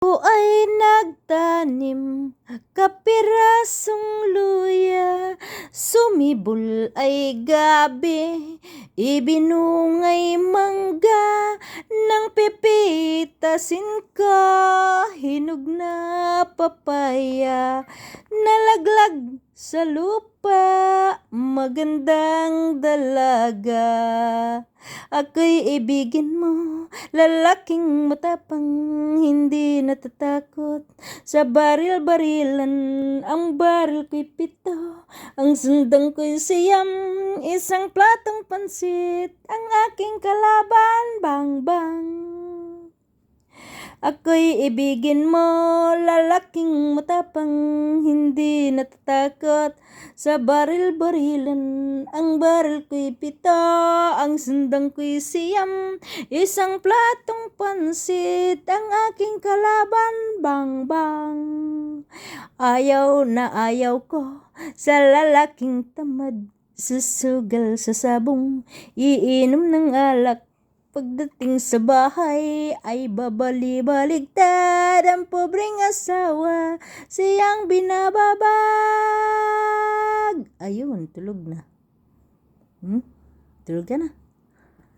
Ako ay nagtanim, kapirasong luya, sumibol ay gabi, ibinungay mangga, nang pipitasin ka, hinog na papaya, nalaglag sa lupa, magandang dalaga. Ako'y ibigin mo, lalaking matapang, hindi natatakot sa baril-barilan. Ang baril ko'y 7, ang sundang ko'y 9, isang platong pansit, ang aking kalaban, bang-bang. Ako'y ibigin mo, lalaking matapang, hindi natatakot sa baril-barilan. Ang baril ko'y 7, ang sundang ko'y 9, isang platong pansit, ang aking kalaban, bang-bang. Ayaw na ayaw ko sa lalaking tamad, susugal sa sabong, iinom ng alak. Pagdating sa bahay ay babali-baligtad, ang pobreng asawa siyang binababag. Ayun, tulog na. Tulog ka na.